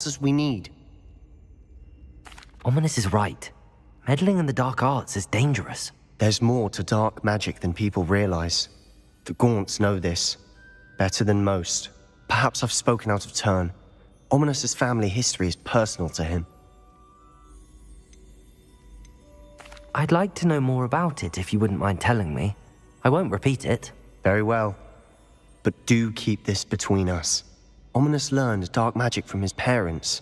answers we need. Ominous is right. Meddling in the dark arts is dangerous. There's more to dark magic than people realize. The Gaunts know this. Better than most. Perhaps I've spoken out of turn. Ominous's family history is personal to him. I'd like to know more about it if you wouldn't mind telling me. I won't repeat it. Very well. But do keep this between us. Ominous learned dark magic from his parents.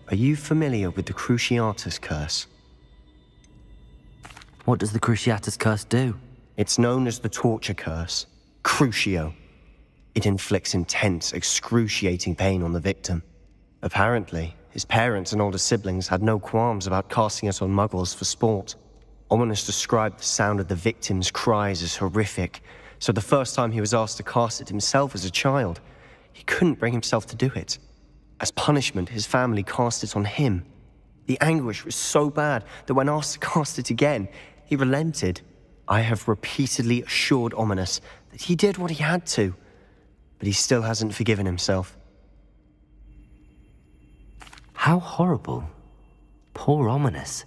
Are you familiar with the Cruciatus Curse? What does the Cruciatus Curse do? It's known as the Torture Curse. Crucio. It inflicts intense, excruciating pain on the victim. Apparently, his parents and older siblings had no qualms about casting it on muggles for sport. Ominous described the sound of the victim's cries as horrific, so the first time he was asked to cast it himself as a child, he couldn't bring himself to do it. As punishment, his family cast it on him. The anguish was so bad that when asked to cast it again, he relented. I have repeatedly assured Ominous that he did what he had to, but he still hasn't forgiven himself. How horrible. Poor Ominous.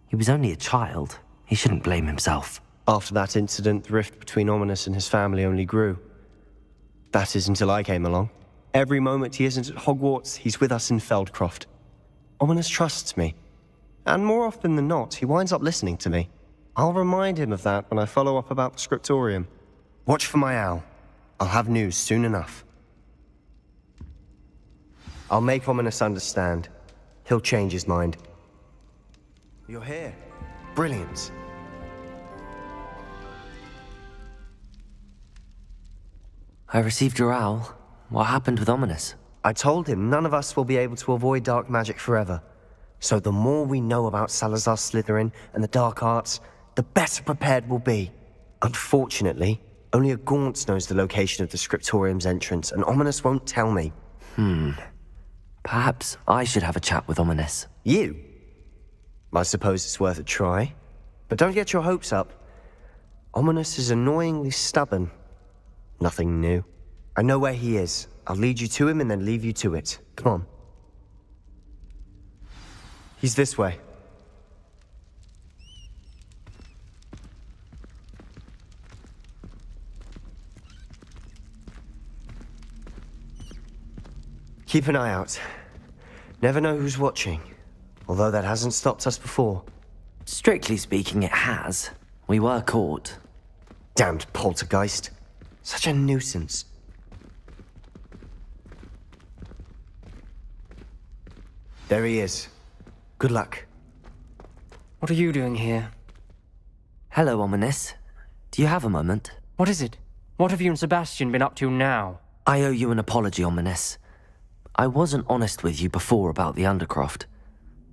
He was only a child. He shouldn't blame himself. After that incident, the rift between Ominous and his family only grew. That is until I came along. Every moment he isn't at Hogwarts, he's with us in Feldcroft. Ominous trusts me. And more often than not, he winds up listening to me. I'll remind him of that when I follow up about the scriptorium. Watch for my owl. I'll have news soon enough. I'll make Ominous understand. He'll change his mind. You're here. Brilliant. I received your owl. What happened with Ominous? I told him none of us will be able to avoid dark magic forever. So the more we know about Salazar Slytherin and the dark arts, the better prepared we'll be. Unfortunately, only a Gaunt knows the location of the scriptorium's entrance, and Ominous won't tell me. Perhaps I should have a chat with Ominous. You? I suppose it's worth a try. But don't get your hopes up. Ominous is annoyingly stubborn. Nothing new. I know where he is. I'll lead you to him and then leave you to it. Come on. He's this way. Keep an eye out. Never know who's watching. Although that hasn't stopped us before. Strictly speaking, it has. We were caught. Damned poltergeist. Such a nuisance. There he is. Good luck. What are you doing here? Hello, Ominous. Do you have a moment? What is it? What have you and Sebastian been up to now? I owe you an apology, Ominous. I wasn't honest with you before about the Undercroft.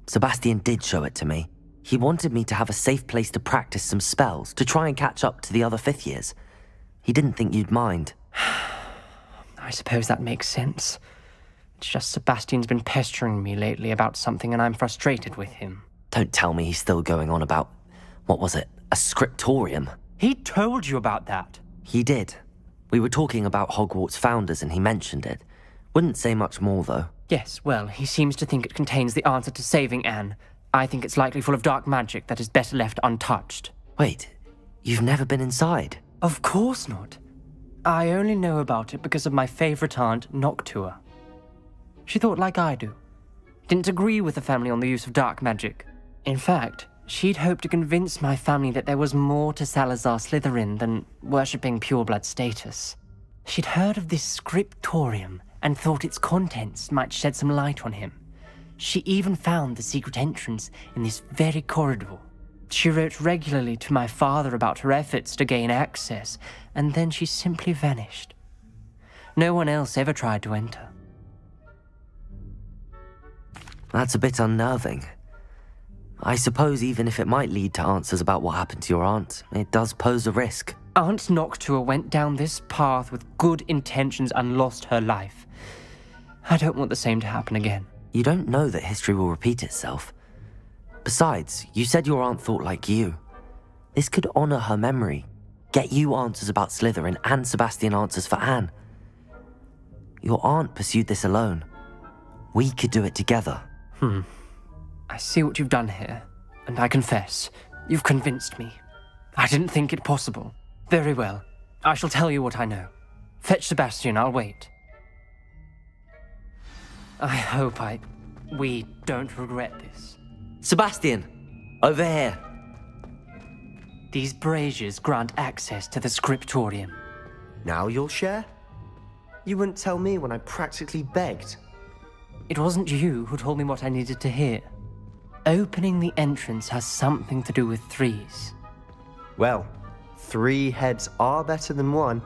Sebastian did show it to me. He wanted me to have a safe place to practice some spells, to try and catch up to the other fifth years. He didn't think you'd mind. I suppose that makes sense. It's just Sebastian's been pestering me lately about something and I'm frustrated with him. Don't tell me he's still going on about, what was it, a scriptorium? He told you about that. He did. We were talking about Hogwarts founders and he mentioned it. Wouldn't say much more, though. Yes, well, he seems to think it contains the answer to saving Anne. I think it's likely full of dark magic that is better left untouched. Wait, you've never been inside? Of course not. I only know about it because of my favorite aunt, Noctua. She thought like I do. Didn't agree with the family on the use of dark magic. In fact, she'd hoped to convince my family that there was more to Salazar Slytherin than worshipping pureblood status. She'd heard of this scriptorium and thought its contents might shed some light on him. She even found the secret entrance in this very corridor. She wrote regularly to my father about her efforts to gain access, and then she simply vanished. No one else ever tried to enter. That's a bit unnerving. I suppose even if it might lead to answers about what happened to your aunt, it does pose a risk. Aunt Noctua went down this path with good intentions and lost her life. I don't want the same to happen again. You don't know that history will repeat itself. Besides, you said your aunt thought like you. This could honor her memory, get you answers about Slytherin and Sebastian answers for Anne. Your aunt pursued this alone. We could do it together. I see what you've done here, and I confess, you've convinced me. I didn't think it possible. Very well. I shall tell you what I know. Fetch Sebastian, I'll wait. I hope we don't regret this. Sebastian! Over here! These braziers grant access to the scriptorium. Now you'll share? You wouldn't tell me when I practically begged. It wasn't you who told me what I needed to hear. Opening the entrance has something to do with threes. Well, 3 heads are better than 1.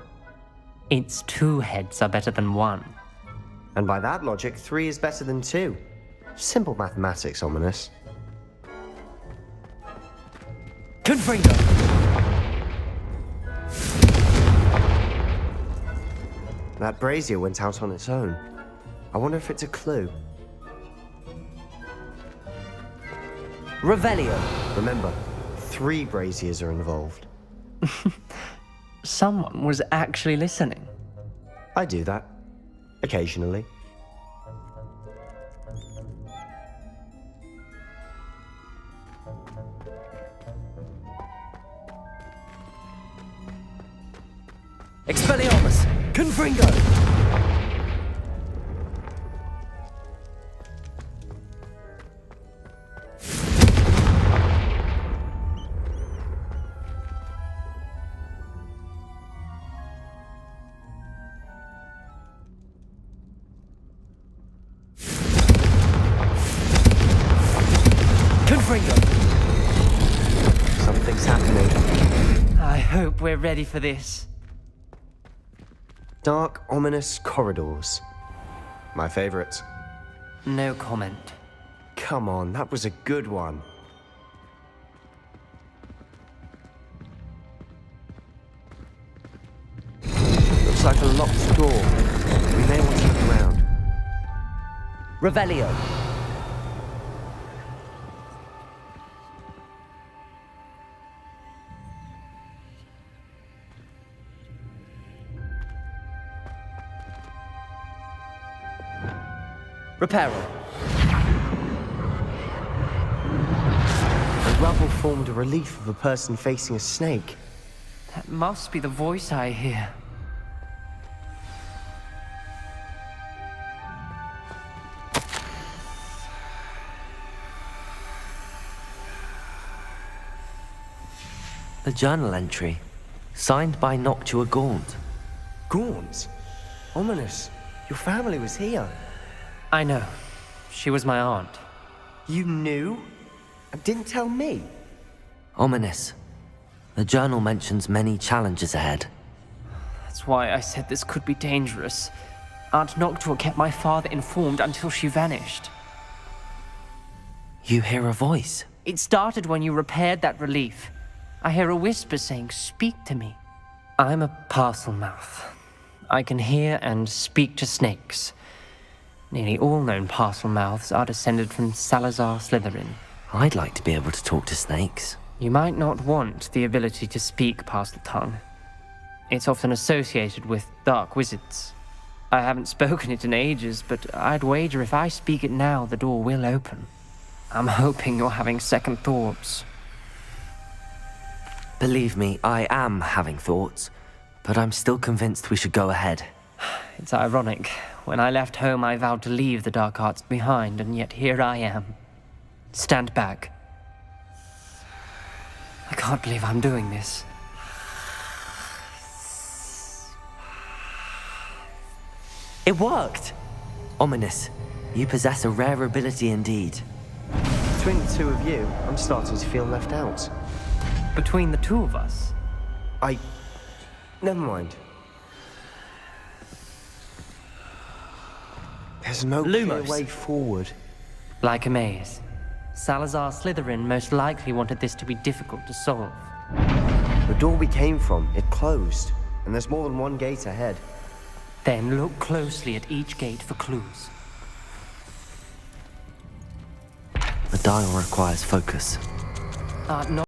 Its 2 heads are better than 1. And by that logic, 3 is better than 2. Simple mathematics, Ominous. Confringo! That brazier went out on its own. I wonder if it's a clue. Revelio! Remember, 3 braziers are involved. Someone was actually listening. I do that. Occasionally. Expelliarmus! Confringo! Something's happening. I hope we're ready for this. Dark, ominous corridors. My favorite. No comment. Come on, that was a good one. Looks like a locked door. We may want to look around. Revelio! Reparo. The rubble formed a relief of a person facing a snake. That must be the voice I hear. The journal entry, signed by Noctua Gaunt. Gaunt? Ominous. Your family was here. I know. She was my aunt. You knew? And didn't tell me? Ominous. The journal mentions many challenges ahead. That's why I said this could be dangerous. Aunt Noctua kept my father informed until she vanished. You hear a voice. It started when you repaired that relief. I hear a whisper saying, "Speak to me." I'm a parcel mouth. I can hear and speak to snakes. Nearly all known parcel mouths are descended from Salazar Slytherin. I'd like to be able to talk to snakes. You might not want the ability to speak parcel tongue. It's often associated with dark wizards. I haven't spoken it in ages, but I'd wager if I speak it now, the door will open. I'm hoping you're having second thoughts. Believe me, I am having thoughts, but I'm still convinced we should go ahead. It's ironic. When I left home, I vowed to leave the dark arts behind, and yet here I am. Stand back. I can't believe I'm doing this. It worked! Ominous, you possess a rare ability indeed. Between the 2 of you, I'm starting to feel left out. Between the 2 of us, Never mind. There's no clear Lumos. way forward. like a maze. Salazar Slytherin most likely wanted this to be difficult to solve. The door we came from, it closed. And there's more than one gate ahead. Then look closely at each gate for clues. The dial requires focus. Not